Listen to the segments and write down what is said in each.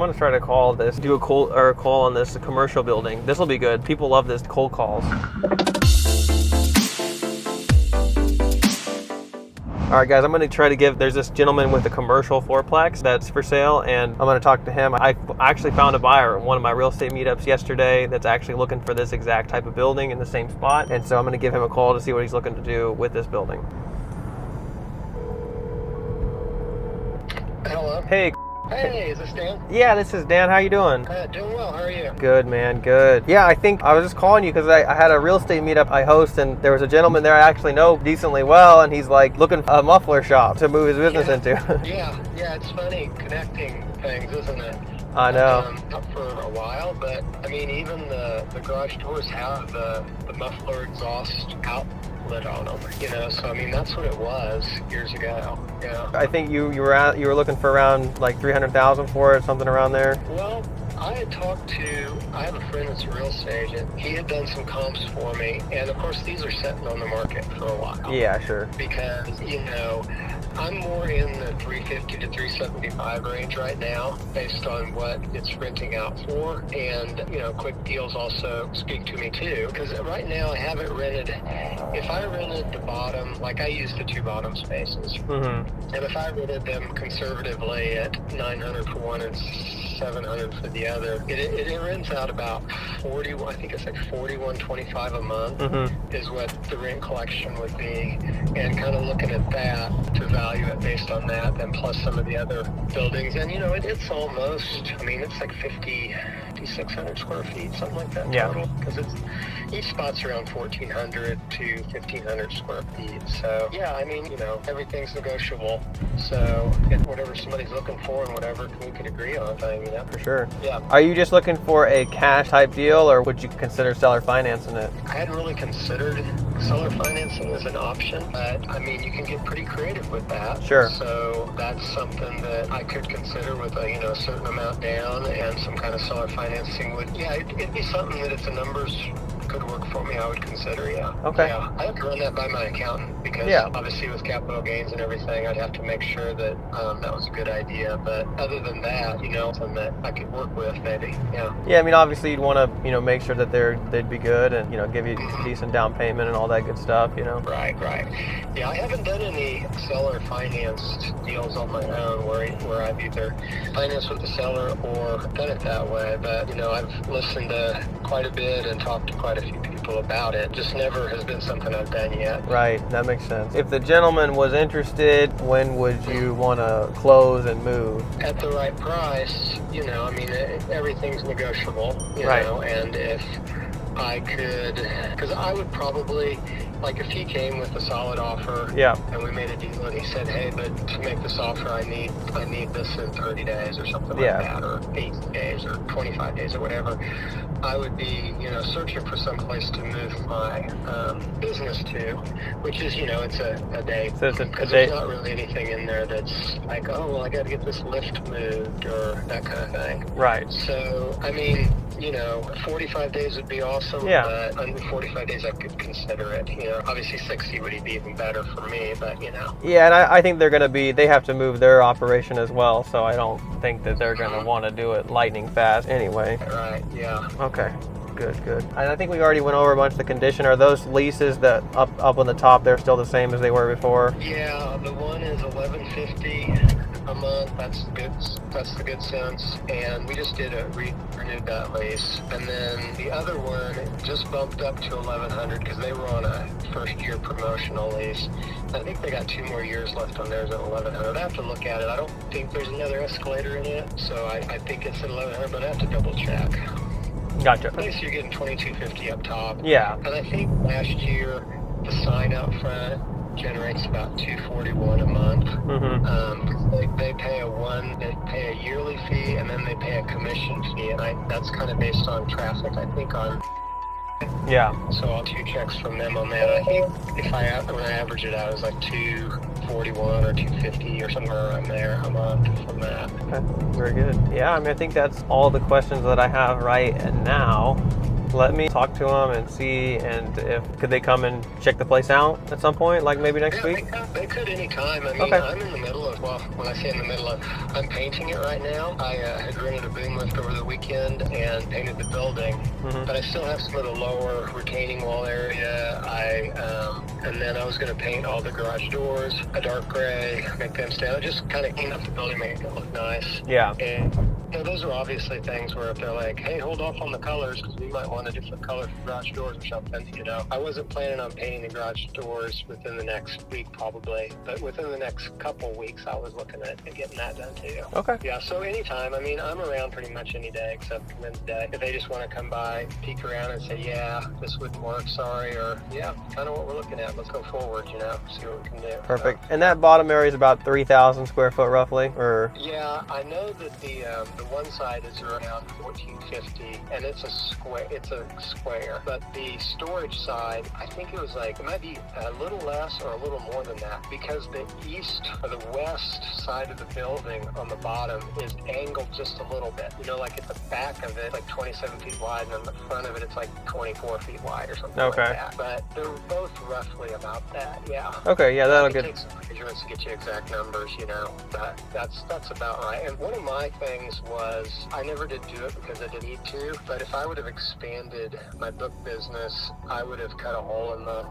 gonna try to do a call on this commercial building. This will be good. People love this cold calls. All right, guys, I'm going to try to there's this gentleman with a commercial fourplex that's for sale, and I'm going to talk to him. I actually found a buyer at one of my real estate meetups yesterday that's actually looking for this exact type of building in the same spot, and so I'm going to give him a call to see what he's looking to do with this building. Hello. Hey. Hey, is this Dan? Yeah, this is Dan. How you doing? Doing well. How are you? Good, man. Good. Yeah, I think I was just calling you because I had a real estate meetup I host, and there was a gentleman there I actually know decently well, and he's like looking for a muffler shop to move his business into. Yeah, it's funny connecting things, isn't it? I know. Up for a while, but I mean, even the garage doors have the muffler exhaust outlet on them, so I mean, that's what it was years ago. Yeah. I think you were looking for around like $300,000 for it, something around there. Well, I have a friend that's a real estate agent. He had done some comps for me, and of course these are sitting on the market for a while. Yeah, sure. Because, I'm more in the 350 to 375 range right now, based on what it's renting out for, and quick deals also speak to me too. Because right now I haven't rented. If I rented the bottom, like I use the 2 bottom spaces, and if I rented them conservatively at $900 for one and $700 for the other, it rents out about 40. I think it's like $41.25 a month is what the rent collection would be, and kind of looking at that to value it based on that, and plus some of the other buildings, and it's almost. I mean, it's like 5,600 square feet, something like that total. Because each spot's around 1,400 to 1,500 square feet. So yeah, I mean, everything's negotiable. So whatever somebody's looking for and whatever we could agree on, For sure. Yeah. Are you just looking for a cash type deal, or would you consider seller financing it? I hadn't really considered seller financing as an option, but I mean, you can get pretty creative with that. Sure. So that's something that I could consider with a certain amount down, and some kind of seller financing it'd be something that if the numbers could work for me, I would consider. Okay. Yeah, I have to run that by my accountant, because obviously with capital gains and everything, I'd have to make sure that that was a good idea. But other than that, something that I could work with, maybe. Yeah, I mean, obviously you'd want to make sure that they'd be good, and give you a decent down payment and all that good stuff. Right. Yeah, I haven't done any seller financed deals on my own where I've either financed with the seller or done it that way. But I've listened to quite a bit and talked to quite a few people about it. Just never has been something I've done yet. Right, that makes sense. If the gentleman was interested, when would you want to close and move? At the right price, I mean, everything's negotiable, right. And if I could, because I would probably, like, if he came with a solid offer, and we made a deal, and he said, hey, but to make this offer, I need this in 30 days or something like that, or 8 days or 25 days or whatever, I would be, searching for some place to move my business to, which is, it's a day. So it's because there's not really anything in there that's like, oh, well, I got to get this lift moved or that kind of thing. Right. So, I mean, 45 days would be awesome, but under 45 days I could consider it. Obviously 60 would be even better for me, but Yeah, and I think they have to move their operation as well, so I don't think that they're going to want to do it lightning fast anyway. Right, yeah. Okay. Good. And I think we already went over a bunch of the condition. Are those leases that up on the top, they're still the same as they were before? Yeah, the one is $11.50 a month. That's the good sense. And we just did renewed that lease. And then the other one just bumped up to $1,100 because they were on a first-year promotional lease. I think they got 2 more years left on theirs at $1,100. I have to look at it. I don't think there's another escalator in it, so I think it's at $1,100, but I have to double check. Gotcha. At least you're getting $2,250 up top. Yeah. And I think last year the sign out front generates about $241 a month. They pay a yearly fee, and then they pay a commission fee, and that's kind of based on traffic, I think, on. Yeah. So I'll 2 checks from them on that. I think when I average it out, it was like $241 or $250 or somewhere around there a month from that. Okay, very good. Yeah, I mean, I think that's all the questions that I have right now. Let me talk to them and see, and if could they come and check the place out at some point, like maybe next week? They could anytime. I mean, Okay. I'm in the middle of, well, when I say in the middle of, I'm painting it right now. I had rented a boom lift over the weekend and painted the building, but I still have some of the lower retaining wall area. And then I was going to paint all the garage doors a dark gray, make them stand, just kind of clean up the building, make it look nice. Yeah. And those are obviously things where if they're like, hey, hold off on the colors because we might want a different color for garage doors or something, you know. I wasn't planning on painting the garage doors within the next week probably, but within the next couple weeks I was looking at getting that done too. Okay. Yeah, so anytime. I mean, I'm around pretty much any day except Wednesday. If they just want to come by, peek around and say, yeah, this wouldn't work, sorry, or yeah, kind of what we're looking at. Let's go forward, you know, see what we can do. Perfect. And that bottom area is about 3,000 square foot roughly, or? Yeah, I know that the one side is around 1,450, and it's a square. But the storage side, I think it might be a little less or a little more than that, because the east or the west side of the building on the bottom is angled just a little bit. You know, like at the back of it, like 27 feet wide, and on the front of it, it's like 24 feet wide or something like that. But they're both roughly about that, yeah. Okay, yeah, that'll get... Take some measurements to get you exact numbers, you know, but that's about right. And one of my things was, I never did do it because I didn't need to, but if I would have expanded my book business, I would have cut a hole in the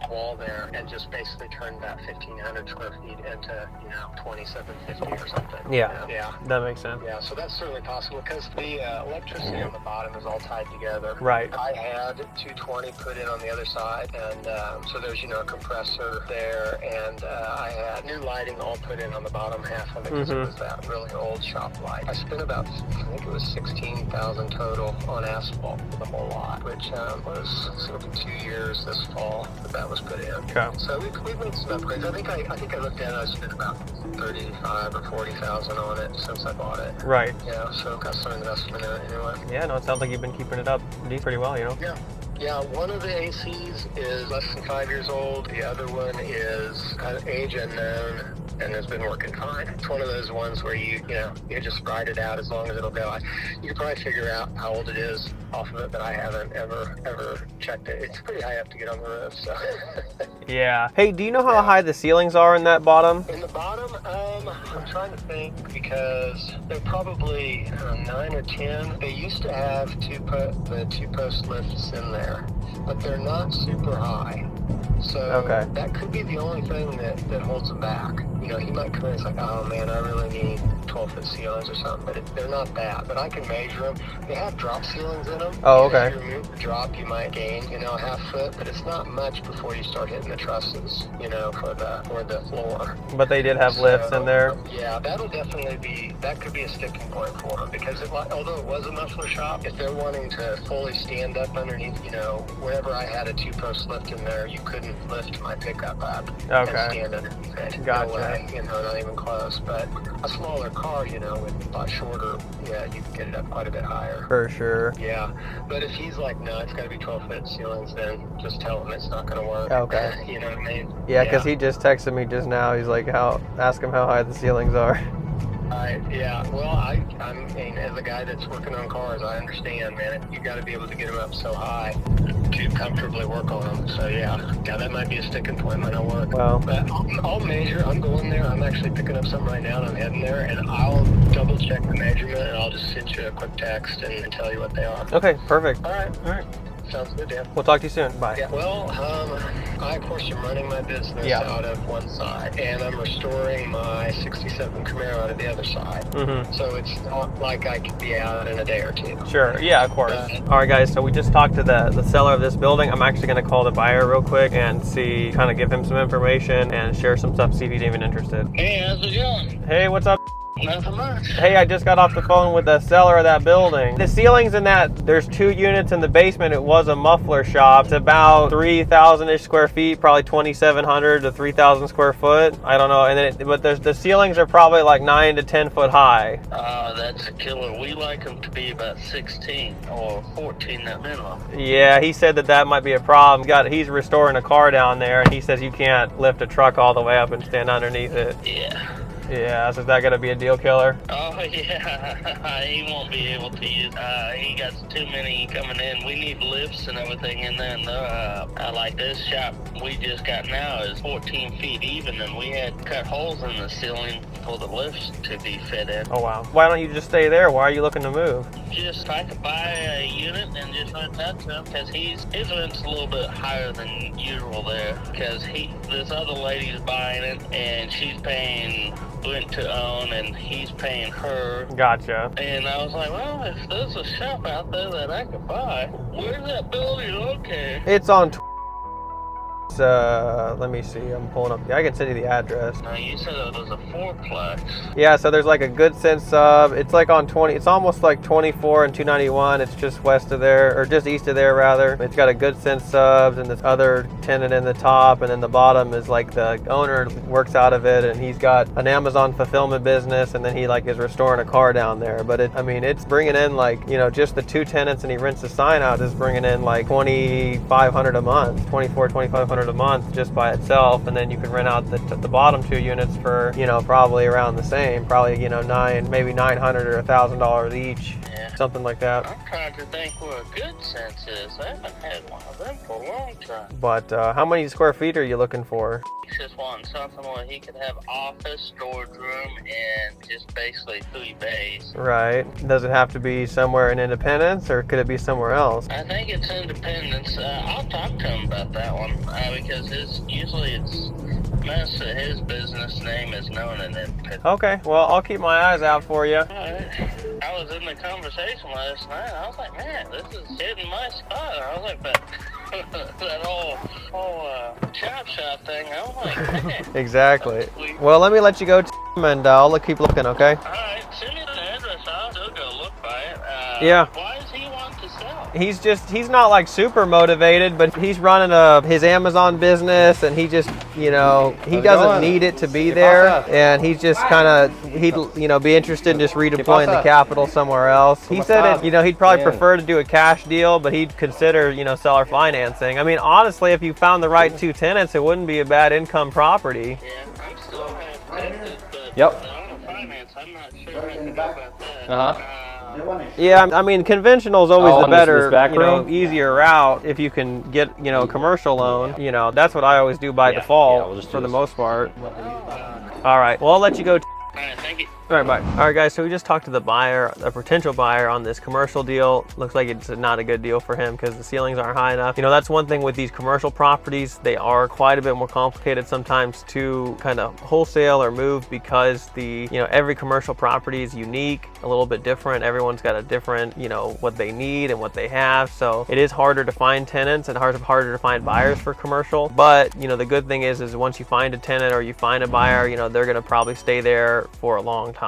wall there and just basically turned that 1,500 square feet into, you know, 2,750 or something. Yeah, you know? Yeah. That makes sense. Yeah, so that's certainly possible because the electricity on the bottom is all tied together. Right. I had 220 put in on the other side, and so there's, you know, a compressor there, and I had new lighting all put in on the bottom half of it because it was that really old shop light. I spent about, I think it was 16,000 total on asphalt for the whole lot, which was sort of 2 years this fall that was put in. Okay. So we've made some upgrades. I think I looked at it, I spent about 35 or 40,000 on it since I bought it. Right. Yeah, so got some investment in it anyway. Yeah, no, it sounds like you've been keeping it up pretty well, you know? Yeah. Yeah, one of the ACs is less than 5 years old. The other one is kind of age unknown and has been working fine. It's one of those ones where you just ride it out as long as it'll go. You can probably figure out how old it is off of it, but I haven't ever checked it. It's pretty high up to get on the roof, so. Yeah. Hey, do you know how high the ceilings are in that bottom? In the bottom, I'm trying to think because they're probably 9 or 10. They used to have the two-post lifts in there, but they're not super high. So that could be the only thing that holds them back. You know, he might come in and say, oh man, I really need 12-foot ceilings or something, but they're not that. But I can measure them. They have drop ceilings in them. Oh, okay. If you remove the drop, you might gain, you know, a half foot, but it's not much before you start hitting the trusses, you know, for the floor. But they did have lifts in there? Yeah, that'll definitely that could be a sticking point for them, because although it was a muffler shop, if they're wanting to fully stand up underneath, you know, wherever I had a two-post lift in there, you couldn't lift my pickup up and stand underneath it. Gotcha. No way, you know, not even close. But a smaller car, you know, with a lot shorter, yeah, you can get it up quite a bit higher. For sure. Yeah, but if he's like, no, it's got to be 12-foot ceilings, then just tell him it's not going to work. Okay. You know what I mean? Yeah, because he just texted me just now. He's like, ask him how high the ceilings are. Yeah, well, I mean, as a guy that's working on cars, I understand, man. You got to be able to get them up so high to comfortably work on them. So yeah, that might be a sticking point. Might not work. Well, but I'll measure. I'm going there. I'm actually picking up something right now, and I'm heading there, and I'll double check the measurement, and I'll just send you a quick text and tell you what they are. Okay, perfect. All right. Sounds good, Dan. We'll talk to you soon. Bye. Yeah, well, I, of course, am running my business out of one side, and I'm restoring my 67 Camaro out of the other side. So it's not like I could be out in a day or two. Sure. Yeah, of course. All right, guys. So we just talked to the seller of this building. I'm actually going to call the buyer real quick and kind of give him some information and share some stuff, see if he's even interested. Hey, how's it going? Hey, what's up? Nothing much. Hey, I just got off the phone with the seller of that building. The ceilings in that, there's 2 units in the basement. It was a muffler shop. It's about 3,000-ish square feet, probably 2,700 to 3,000 square foot. I don't know. And then, but the ceilings are probably like 9 to 10 foot high. That's a killer. We like them to be about 16 or 14 at minimum. Yeah, he said that might be a problem. He's restoring a car down there, and he says you can't lift a truck all the way up and stand underneath it. Yeah. Yeah, so is that going to be a deal killer? Oh yeah, he won't be able to use. He got too many coming in. We need lifts and everything in there. And like this shop we just got now is 14 feet even, and we had cut holes in the ceiling for the lifts to be fit in. Oh wow. Why don't you just stay there? Why are you looking to move? Just if I could buy a unit and just rent that to him, because his rent's a little bit higher than usual there, because this other lady's buying it and she's paying rent to own and he's paying her. Gotcha. And I was like, well, if there's a shop out there that I could buy, where's that building located? It's on let me see, I'm pulling up. I can send you the address. Now you said it was a fourplex. Yeah, so there's like a Good Sense sub. It's like on 20, it's almost like 24 and 291. It's just west of there, or just east of there rather. It's got a Good Sense subs and this other tenant in the top, and then the bottom is like the owner works out of it, and he's got an Amazon fulfillment business, and then he like is restoring a car down there. But I mean, it's bringing in like, you know, just the two tenants, and he rents the sign out, is bringing in like $2,500 a month, $2,500 a month just by itself. And then you can rent out the bottom two units for, you know, probably around the same, probably, you know, maybe $900 or $1,000 each. Yeah. Something like that. I'm trying to think where a Good Sense is. I haven't had one of them for a long time. But how many square feet are you looking for? He's just wanting something where he could have office, storage room, and just basically 3 bays. Right. Does it have to be somewhere in Independence, or could it be somewhere else? I think it's Independence. I'll talk to him about that one because most of his business name is known in Independence. Okay, well, I'll keep my eyes out for you. I was in the conversation last night. I was like, man, this is hitting my spot. I was like, but that whole chop shop thing, I was like, man. Exactly. Well, let me let you go, and I'll keep looking, okay? All right, send me the address. I'll still go look by it. Yeah. Why does he want to sell? He's not like super motivated, but he's running his Amazon business, and he just, you know, he doesn't need it to be there, and he's just kind of, he'd, you know, be interested in just redeploying the capital somewhere else. He said, you know, he'd probably prefer to do a cash deal, but he'd consider, you know, seller financing. I mean, honestly, if you found the right two tenants, it wouldn't be a bad income property. Yeah, I'm still tempted, but Yep. on finance, I'm not sure I can do about that. Uh-huh. Yeah, I mean, conventional is always the on this better, back you know, room? easier route if you can get, you know, a commercial loan. You know, that's what I always do by default we'll just do for the this. most part. All right, well, I'll let you go. All right, thank you. All right, bye. All right, guys, so we just talked to the buyer, a potential buyer on this commercial deal. Looks like it's not a good deal for him because the ceilings aren't high enough. You know, that's one thing with these commercial properties. They are quite a bit more complicated sometimes to kind of wholesale or move because every commercial property is unique, a little bit different. Everyone's got a different, you know, what they need and what they have. So it is harder to find tenants and harder to find buyers for commercial. But, you know, the good thing is once you find a tenant or you find a buyer, you know, they're going to probably stay there for a long time.